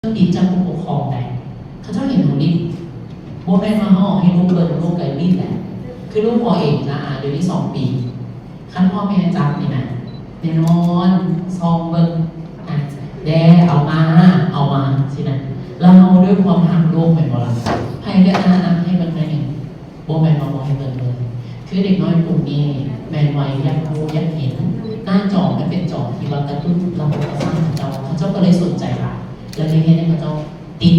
ติดจากผู้ปกครองได้เขาเจ้าเห็นเขาลิ้นโบแม่มาห่อให้ลูกเบิร์นลูกไก่ลิ้นแหละคือลูกพอเองนะเดี๋ยวนี้2 ปีขั้นพ่อแม่จับนี่นะแน่นอนซองเบิ้งแดเอามาสินะแล้วเราด้วยความหักลูกเป็นบ่ล่ะให้ได้ให้มันได้หนึ่งโบแม่มาบอกให้เบิ้งเลยคือเด็กน้อยกลุ่มนี้แมนไว้อยากรู้อยากเห็นหน้าจอมันเป็นจอที่ว่ากระตุ้นระบบประสาทของเขาเจ้าก็เลยสนใจค่ะแล้วในนี้เขาเจ้าติด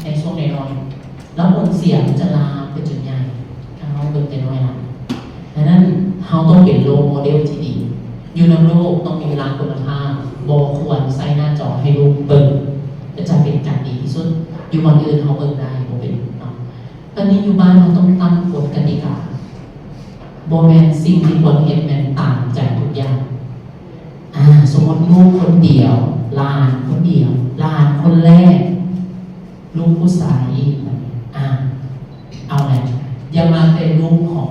ในช่วงในรอยแล้วผลเสียมันจะลามเป็นจุดใหญ่ถ้าเราเบิ่งแต่น้อยนะดังนั้นเราต้องเป็นโลโมเดลที่ดีอยู่ในโลกต้องมีเวลาคุณภาพบควรใส่หน้าจอให้ลูกเบิ่งจะเป็นการดีที่สุดอยู่วันอื่นเขาเบิ่งได้บ่เป็นเนาะตอนนี้อยู่บ้านเราต้องตั้งกฎกติกาโบแมนสิ่งที่ควรเห็นแมนต่างจากทุกอย่างสมมติลูกคนเดียวหลานคนเดียวหลานคนแรกลูกผู้ชายเอาแหละอย่ามาเป็นลูกของ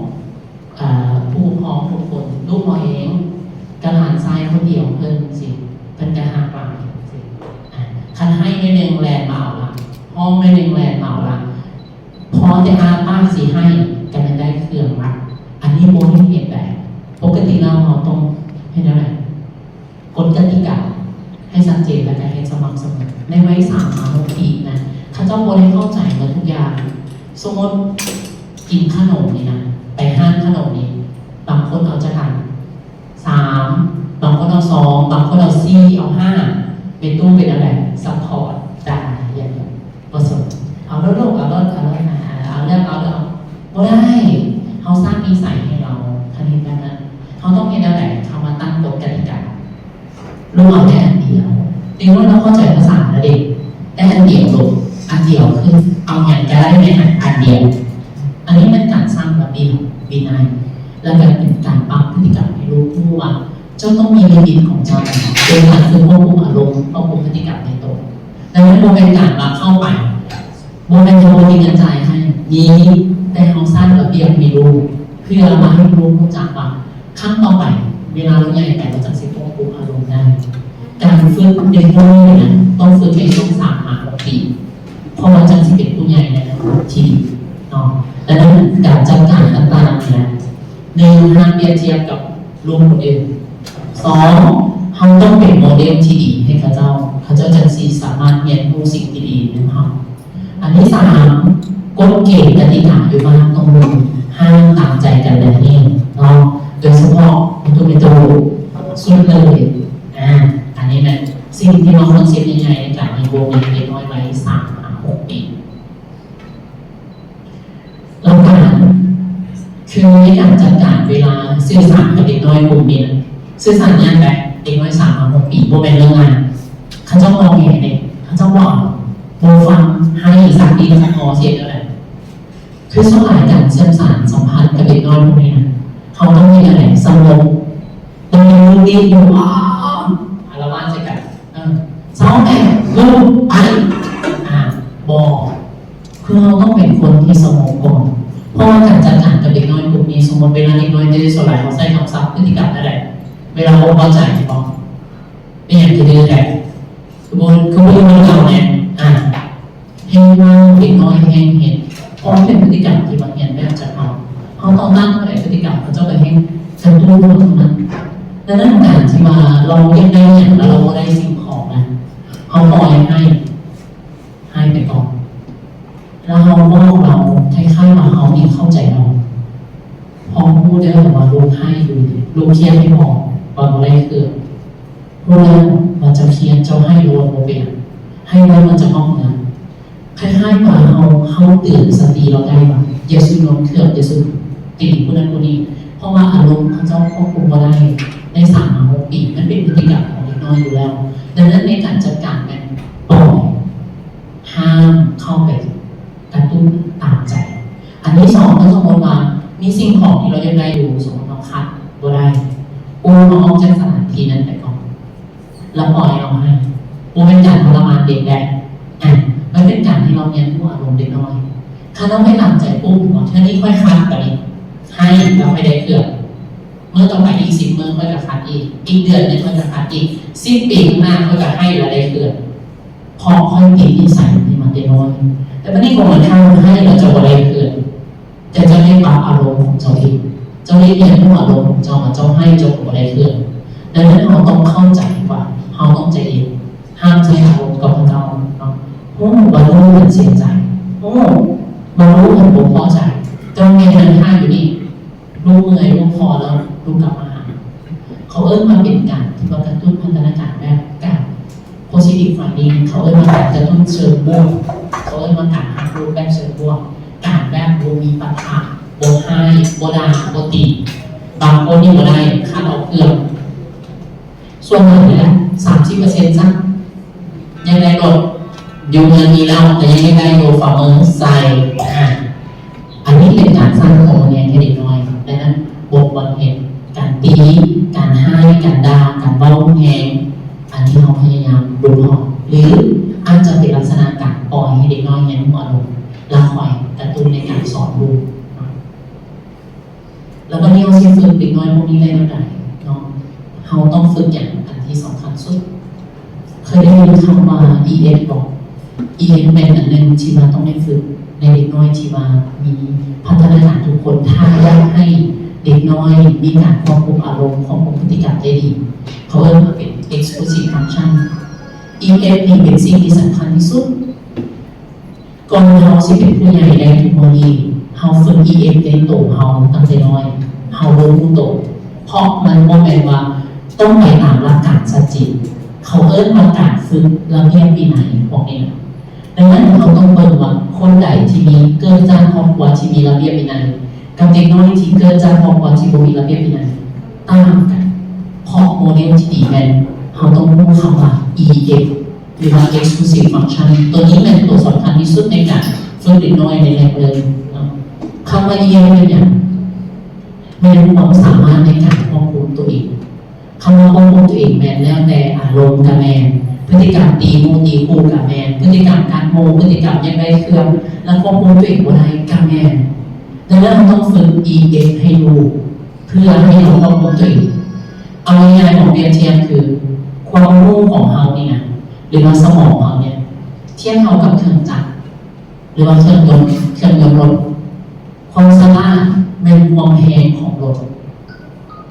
ผู้ปกครองทุกคนลูกเราเองกระหลานชายคนเดียวเพิ่นสิเป็นกระหาปลาสิคันให้ไม่หนึ่งแลนมาเอาละห้องไม่หนึ่งแลนมาเอาละพอจะป้าสิให้กันได้เครื่องละอันนี้โบนี่เห็นแบบปกติเราต้องให้ได้ไหมกฎกติกาให้ชัดเจนและการให้สม่ำเสมอในวัย3-6 ปีนะข้าเจ้าโบได้เข้าใจมาทุกอย่างสมมติกินขนมนี่นะไปห้างขนมนี้บางคนเอาจะกัน3บางคนเอา2บางคนเอา4เอา5เป็นตู้เป็นอะไรซัพพอร์ตได้อย่างนี้ประสบเอาเรื่องเอาเรื่องบ่ได้เขาสร้างนิสัยให้เราทันทีแบบนั้นเขาต้องเห็นอะไรเขามาตั้งกฎกติกาลูกเอาแค่อันเดียวเรียกว่าเราเข้าใจภาษาแล้วเด็กได้อันเดียวลูกอันเดียวคือเอาอย่างจะได้ไหมอันเดียวอันนี้เป็นการสร้างระเบียบวินัยและเป็นการปรับพฤติกรรมให้ลูกรู้ว่าเจ้าต้องมีลิมิตของเจ้าโดยการคือควบคุมอารมณ์ควบคุมพฤติกรรมในตัวดังนั้นโมเป็นการรับเข้าไปโมเป็นโมมีเงินจ่ายให้นี้แต่เขาสร้างระเบียบมีลูกเพื่อมาให้ลูกรู้จักว่าขั้นต่อไปเวลาเราใหญ่แต่เราจะควบคุมอารมณ์ได้การฝึกเด็กพวกนี้นะต้องฝึกในช่วง3-6 ปีเพราะว่าจะเป็นผู้ใหญ่ในอนาคตที่เนาะดังนั้นการจัดการต่างๆนะ1ห้ามเปรียบเทียบกับลูกคนอื่น2เขาต้องเป็นโมเดลที่ดีให้เขาเจ้าจะสามารถเรียนรู้สิ่งที่ดีนะครับอันที่3กฎเกณฑ์กติกาอยู่บ้านต้องรู้ห้ามตามใจกันเลยนี่เนาะโดยเฉพาะตัวเป็นตัวสุดเลยอันนี้นะสิ่งที่เราต้องเซฟยังไงในการมีวงเล็กน้อยไว้3-6 ปีแล้วการคือในการจัดการเวลาสื่อสารกับเด็กน้อยกลุ่มนี้สื่อสารงานแบบเด็กน้อย3-6 ปีโบเป็นเรื่องงานเขาเจ้ามองเห็นเด็กเขาเจ้าบอกโบฟังให้3 ปีสักพอเสียอะไรคือสลายการเชื่อมสารสัมพันธ์กับเด็กน้อยพวกนี้นะเขาต้องมีอะไรสงบต้องมีลูกดีอยู่อารวาสใช่กันซ้อมแม่ลูกไปบอกคือเราต้องเป็นคนที่สงบก่อนเพราะว่าการจัดการกับเด็กน้อยกลุ่มนี้สมมติเวลาเด็กน้อยจะสลายเขาใส่คำศัพท์พฤติกรรมอะไรเวลาเขาเข้าใจบอกเป็นอย่างที่ดื้อแหละคือมันเก่าเนี่ยเห็นว่าเด็กน้อยเห็นเพราะเป็นพฤติกรรมที่บางอย่างไม่อาจจะเขาต้องตั้งอะไรพฤติกรรมเขาเจ้าไปให้ฉันรู้ตรงนั้นดังนั้นการที่มาเราเรียนได้เนี่ยแล้วเราได้สิ่งของนะเขาปล่อยให้ไปก่อนแล้วเขาบอกเราคล้ายๆว่าเขามีเข้าใจเราพอพูดได้ว่าลูกให้ดูลูกเคียนไม่พอบางอะไรคือพูดแล้วมันจะเคียนเจ้าให้รวมโมเปนให้แล้วมันจะห้องเงินคล้ายๆว่าเขาตื่นสติเราได้ว่าอย่าสูดลมเคลื่อนอย่าสูดติดคนนั้นคนนี้เพราะว่าอารมณ์เขาเจ้าควบคุมไม่ได้ใน3-6 ปีมันเป็นพฤติกรรมของเด็กน้อยอยู่แล้วดังนั้นในการจัดการมันปล่อยห้ามเข้าไปกระตุ้นตามใจอันที่2ก็สมมติว่ามีสิ่งของที่เรายังได้อยู่สมมติเราคัดบ่ได้น้องจากสถานที่นั้นไปก่อนแล้วปล่อยเอาให้เป็นการทรมานเด็กได้มันเป็นการที่เราเรียนรู้อารมณ์เด็กน้อยถ้าเราไม่ตามใจปุ๊บเท่านี้ค่อยคัดไปให้เราไม่ได้เกือบเมื่อต่อไปอีก10 มื้อค่อยจะคัดอีกเดือนนึงค่อยจะคัดอีก10 ปีข้างหน้าค่อยจะให้เราได้เกือบ พอค่อยติดนิสัยที่มันเต็มน้อยแต่ไม่ได้โกงมันข้างให้เราจะอะไรเกิดแต่จะไม่ปรับอารมณ์ของเจ้าเองเจ้าเรียนรู้อารมณ์ของเจ้ามาเจ้าให้เจ้าอะไรเกิดดังนั้นเราต้องเข้าใจว่าเราต้องใจเย็นห้ามใจอารมณ์กับเจ้าเนาะโอ้บรรลุเป็นเสียใจโอ้บรรลุเป็นผมพอใจเจ้ามีเงินห้าอยู่นี่รู้เมื่อยรู้พอแล้วรู้กลับมาหาเขามาเป็นการที่ว่ากระตุ้นพัฒนาการแบบการ positive finding เขามาการกระตุ้นเชิงบวกเขามาการหักรูปแบบเชิงบวกการแบบโบมีปัญหาโบให้โบดาโบตีบางคนนี่โบได้คาดเอาเครื่องส่วนใหญ่แล้ว30%ซะยังได้ลดอยู่เงินมีแล้วแต่ยังไม่ได้โยฝ่ามือใส่อันนี้เป็นการสร้างโครงเรียนให้เด็กน้อยดังนั้นบทบทเห็นการตีการให้การด่าการเบ้าแหงอันที่เราพยายามดูพอหรืออาจจะเป็นลักษณะการปล่อยให้เด็กน้อยเห็นหัวลงแล้วคอยกระตุ้นในการสอนลูกแล้วก็นี่เราจะฝึกเด็กน้อยพวกนี้ได้เท่าไหร่เนาะเราต้องฝึกอย่างอันที่สำคัญสุดเคยได้ยินคำว่า EF บอก EF เป็นอันหนึ่งที่มาต้องได้ฝึกในเด็กน้อยที่มามีพัฒนาการทุกคนถ้าอยากให้เด็กน้อยมีการควบคุมอารมณ์ควบคุมพฤติกรรมได้ดีเขาเรียกว่าเป็น exclusive function EF นี่เป็นสิ่งที่สำคัญที่สุดก่อนเราสิเป็นผู้ใหญ่ได้ทุกวันนี้เราฝึก EF ในตัวเราตั้งแต่น้อยเรารู้ตัวเพราะมันโมเมนต์ว่าต้องไปตามหลักการชัดเจนเขามาการฝึกระเบียบวินัยบอกเองดังนั้นเราต้องเปิดว่าคนใดที่มีเกิดจากครอบครัวที่มีระเบียบวินัยกับเด็กน้อยที่เกิดจากครอบครัวที่บ่มีระเบียบวินัยต่างกันเพราะโมเดลที่ดีแม่นเราต้องพูดคำว่า EF หรือว่า exclusive function ตัวนี้เป็นตัวสำคัญที่สุดในการฝึกเด็กน้อยในแรกเลยคำว่า EF เป็นอย่างมีความสามารถในการควบคุมตัวเองคำว่าควบคุมตัวเองแมนแล้วแต่อารมณ์กับแมนพฤติกรรมตีมูตีคู่กับแมนพฤติกรรมการโมพฤติกรรมยังไงเครื่องแล้วควบคุมตัวเองบนไหนกับแมนดังนั้นเราต้องฝึก EF ให้ดูเพื่อให้เราควบคุมตัวเองเอาง่ายๆของเรียนเทียมคือความรู้ของเราเนี่ยหรือว่าสมองเราเนี่ยเทียบเรากับเครื่องจักรหรือว่าเครื่องยนต์รถความสามารถเป็นความแรงของรถ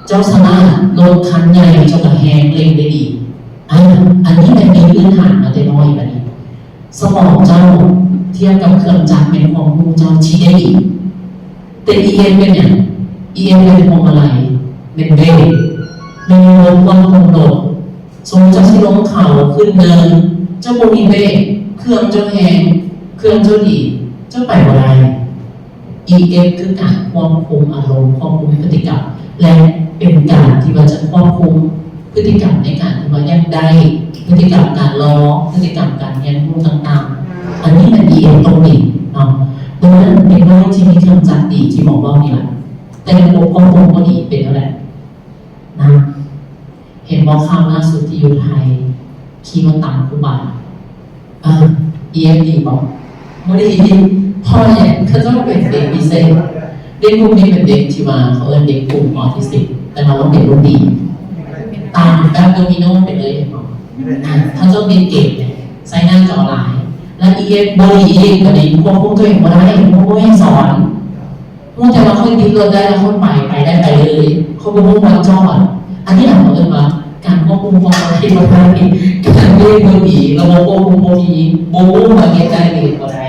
เจ้าสามารถรถคันใหญ่เจ้ากับแฮงเล็งได้ดีอันนี้เป็นพื้นฐานมาแต่น้อยแบบนี้สมองเจ้าเทียบกับเครื่องจักรเป็นความรู้เจ้าชี้ได้ดีแต่ EM เป็นอย่าง EM เป็นพวงมาลัยเป็นเบรกเป็นรถควบคุมรถทรงจะที่ลงเขาขึ้นเดินเจ้าโบมีเบรกเครื่องเจ้าแฮงเครื่องเจ้าดีเจ้าไปบ่ได้ EF คือการควบคุมอารมณ์ควบคุมพฤติกรรมและเป็นการที่ว่าจะควบคุมพฤติกรรมในการที่ว่าแยกได้พฤติกรรมการล้อพฤติกรรมการเรียนรู้ต่างๆอันนี้เป็น EF ตรงนี้เนาะดังนั้นเด็กน้อยที่มีเครื่องจักรดีที่บอกว่านี่แหละแต่ระบบควบคุมก็ดีเป็นอะไรนะเห็นว่าข่าวล่าสุดที่อยู่ไทยขี่รถตามครูบาEF ดีบอกไม่ได้ยินพ่อเนี่ยเขาจะเป็นเด็กพิเศษเด็กกลุ่มนี้เป็นเด็กที่มาเขาเด็กกลุ่มออทิสติกแต่เราต้องเด็กรุ่นดีตามแบบโดมิโนไปเลยถ้าเจ้าเด็กเก่งเนี่ยใส่หน้าจอหลายและEF บริเองกับเด็กควบคุมตัวเองมาได้เขาไม่ให้สอนพูดแต่ว่าเขาติดรถได้แล้วเขาไปได้ไปเลยเขาเป็นพวกวันจอดอันนี้เราเรียกว่าการควบคุมความคิดมาได้การเรียนรู้ดีระบบควบคุมโดีโบว์มาเก็ตได้เรียนก็ได้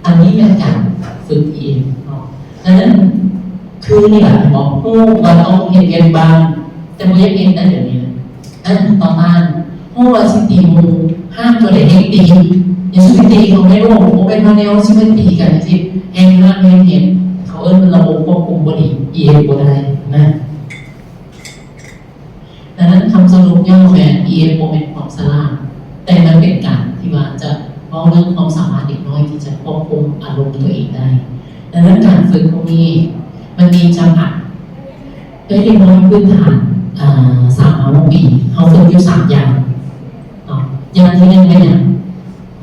อันนี้เป็นการฝึกเองดังนั้นคือนี่แหละบอกผู้ว่าต้องเห็นเรียนบ้างแต่ไม่ยังเองได้เดี๋ยวนี้นั่นต่อมาผู้ว่าสิตีมูห้ามตัวเด็กเองตีอย่างสิตีเขาไม่รู้เขาเป็นมาแนวสิเป็นตีกันที่เองห้ามเองเห็นเขาเป็นระบบควบคุมบดีเองก็ได้นะดังนั้นคำสรุปย่อแฝง EF เป็นความสลาดแต่มันเป็นการที่ว่าจะเอาเรื่องความสามารถเด็กน้อยที่จะควบคุมอารมณ์ตัวเองได้ดังนั้นการฝึกพวกนี้มันมีจำกัดเด็กน้อยพื้นฐาน3 ปีเขาฝึกอยู่3 อย่างอย่างที่1เป็นอย่าง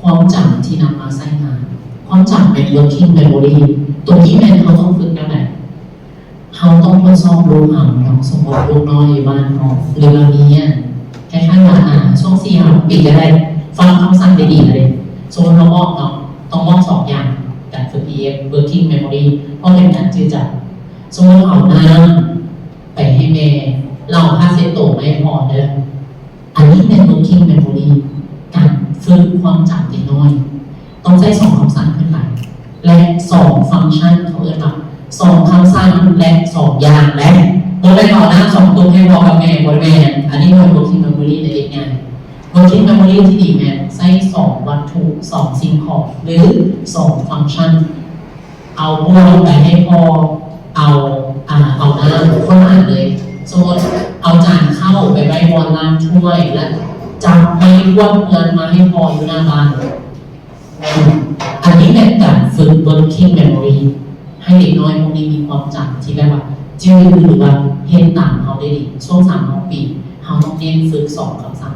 ความจำที่นำมาใช้งานความจำเป็น working memory ตัวนี้เป็นเขาต้องฝึกแล้วแหละเขาต้องทดสอบรู้ห่างสมมติลูกน้อยอยู่บ้านเขาหรือเรานี้คล้ายๆว่าช่วง4 ปีก็ได้ ฟังคำสั่งได้ดีเลยสมมติเราบอกเนาะต้องบอกสองอย่างการฝึก EF working memory เพราะเป็นการจืดจัดสมมติเอาน้ำไปให้แม่เราผ้าเช็ดตัวไม่พอเด้ออันนี้เป็น working memory การฝึกความจำเด็กน้อยต้องใช้สองคำสั่งขึ้นไปและสองฟังก์ชันเขาเรียกว่าสองคำสั่งและสองอย่างและโดยไม่เอาหน้าสองตัวให้พอกับแม่บริเวณอันนี้เป็น working memory ในเด็กงาน working memory ที่ดีเนี่ยใช้สองวัตถุสองสิ่งของหรือสองฟังก์ชันเอาพวกไปให้พอเอาหน้าคนอ่านเลยสมมติเอาจานเข้าไปไว้บนล่างช่วยและจับไม่พวกเงินมาให้พออยู่หน้าบ้านอันนี้เป็นการฝึก working memory ให้เด็กน้อยพวกนี้มีความจำที่แบบว่าจืดหรือว่าเห็นต่างเขาได้ดีช่วง3 ปีเขาต้องเน้นฝึก2 คำสั่ง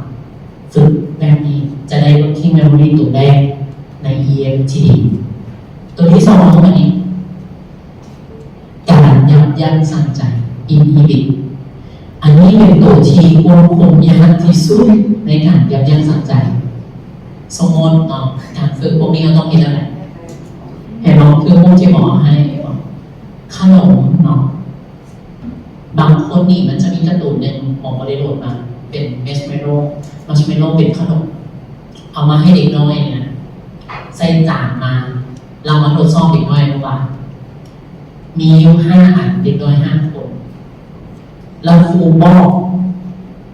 ฝึกแบบนี้จะได้ working memory ตัวแรกใน EF ที่ดีตัวที่2คืออันนี้การยับยั้งชั่งใจ inhibit อันนี้เป็นตัวที่ควบคุมยากที่สุดในการยับยั้งชั่งใจสมมติเนาะการฝึกพวกนี้เราต้องมีอะไรเห็นไหมคือพวกที่หมอให้ขนมเนาะบางคนนี่มันจะมีการ์ตูนหนึ่งหมอก็ได้โหลดมาเป็นมัชเมลโล่เป็นขนมเอามาให้เด็กน้อยนะใส่จานมาเรามาทดสอบเด็กน้อยดูว่ามีอยู่5 อันเด็กน้อย5 คนแล้วครูบอก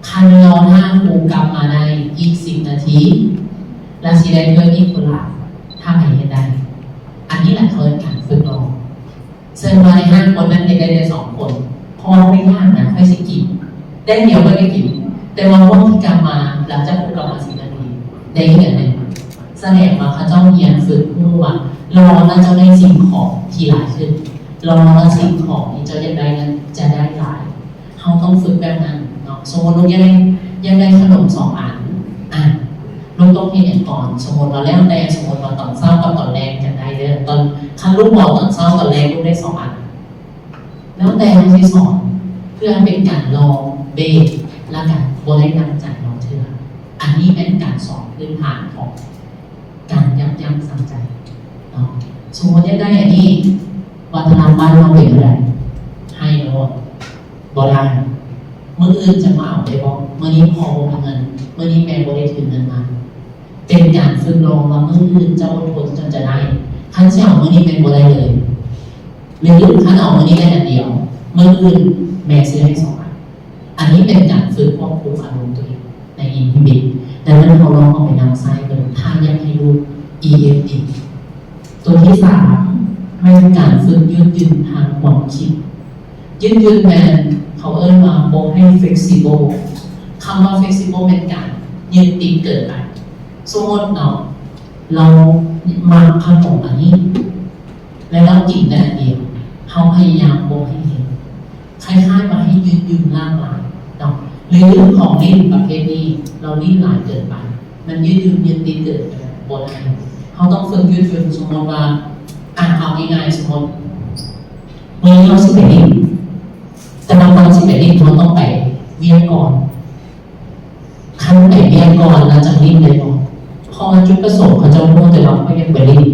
คันรอหน้าครูกลับมาได้อีก10 นาทีแล้วสิได้เพิ่มอีกคนละถ้าใครเห็นได้อันนี้แหละเขาเป็นการฝึกลองซึ่งมาใน5 คนนั้นเด็กได้2 คนพอไม่ยากนะค่อยสิกินได้เดียวก็ได้กินแต่ว่าพวกที่กลับมาหลังจากครูกลับมา10 นาทีได้เห็นเลยแสดงว่าเขาเจ้าเรียนฝึกรู้ว่ารอแล้วเจ้าได้สิ่งของที่หลายขึ้นรอแล้วสิ่งของที่เจ้าอยากได้นั้นจะได้หลายเขาต้องฝึกแบบนั้นเนาะสมมติลูกยังได้ขนม2 อันลูกต้องเห็นก่อนสมมติเราแล้วแต่สมมติเราตอนเช้ากับตอนแรงจะได้เด้อตอนคันลูกบอกตอนเช้าตอนแรงลูกได้2 อันแล้วแต่ที่สอนเพื่อเป็นการลองเบสและการบริหารจัดน้องเธออันนี้เป็นการสอนพื้นฐานของการยับยั้งชั่งใจเนาะสมมติได้อันนี้วัฒนธรรมบ้านเราเป็นอะไรให้เนาะบ่ได้เมื่ออื่นจะมาเอาได้บอกเมื่อนี้พอมีเงินเมื่อนี้แม่บ่ได้ถือเงินมาเป็นการฝึกลองว่าเมื่ออื่นเจ้าอดทนจนจะได้ขั้นเช้าเมื่อนี้เป็นบ่ได้เลยหรือขั้นเอาเมื่อนี้ได้อันเดียวเมื่ออื่นแม่ซื้อให้2 อันอันนี้เป็นการฝึกควบคุมอารมณ์ตัวเองในอินฮิบิตดังนั้นเราลองเอาไปนำใช้กันถ้ายังให้รู้ EFD ตัวที่3ให้การฝึกยืดหยุ่นทางความคิดยืดหยุ่นแมนเขาเอิ้นว่าโบให้ flexible คำว่า flexible เป็นการยืดติดเกิดไปสมมติเรามาขนมอันนี้แล้วเรากินได้อันเดียวเขาพยายามโบให้เห็นคล้ายๆมาให้ยืดหยุ่นล่างหลายเนาะหรือของลิ้นประเภทนี้เราลิ้นหลายเกินไปมันยืดติดเกิดไปโบได้เขาต้องฝึกยืดหยุ่นสมมติว่าเอาง่ายๆสมมติมือเรา11 นิ้วแต่บางคน11 นิ้วเราต้องไปเวียนก่อนขั้นไปเวียนก่อนแล้วจะลิ้นเลยก่อนพอจุดประสงค์เขาจะรู้แต่เราค่อยไปลิ้น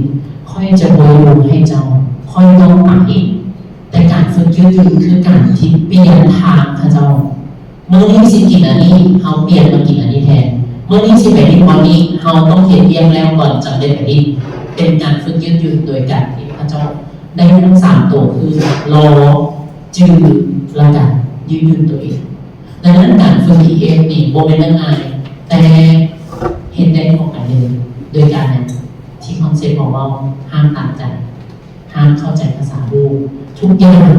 ค่อยจะโวยลงให้เจ้าค่อยต้องปากเองแต่การฝึกยืดหยุ่นคือการที่เปลี่ยนทางเขาเจ้าเมื่อนี้สิกินอันนี้เขาเปลี่ยนมากินอันนี้แทนเมื่อนี้11 นิ้ววันนี้เขาต้องเขียนเรียงแล้วก่อนจะได้ไปลิ้นเป็นการฝึกยืดหยุ่นโดยการที่พระเจ้าได้ทั้ง3 ตัวคือรอจืดและการยืดหยุ่นตัวเองดังนั้นการฝึก EF นี่โบเป็นเรื่องง่ายแต่เห็นได้ของกันเลยโดยการที่คอนเซ็ปต์ของเราห้ามตามใจห้ามเข้าใจภาษาลูกทุกอย่าง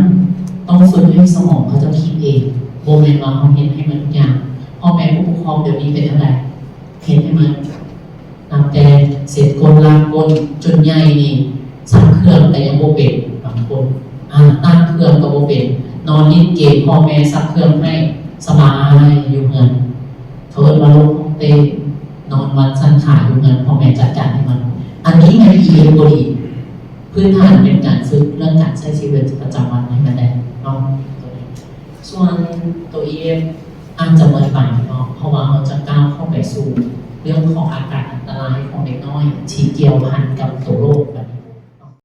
ต้องฝึกให้สมองเขาจะคิดเองโบเป็นว่าเขาเห็นให้มันทุกอย่างพ่อแม่ผู้ปกครองเดี๋ยวนี้เป็นอะไรเห็นให้มันนำแต่เศษกลลากลจนใหญ่นี่สั่งเครื่องแต่ยังโบเป็นบางคนตั้งเครื่องก็โบเป็นนอนลิ้นเกมพ่อแม่สั่งเครื่องให้สบายอยู่เงินเขาเอิ้นว่าโลกเต้นอนวันสั้นขาอยู่เงินพ่อแม่จัดการให้มันอันนี้ใน EF ตัวดีพื้นฐานเป็นการฝึกเรื่องการใช้ชีวิตประจำวันให้มันได้เนาะส่วนตัว EF อาจจะเหมือนไปเนาะเพราะว่าเราจะก้าวเข้าไปสู่ เรื่องของอากาศอันตรายของเด็กน้อยที่เกี่ยวพันกับตัวโรค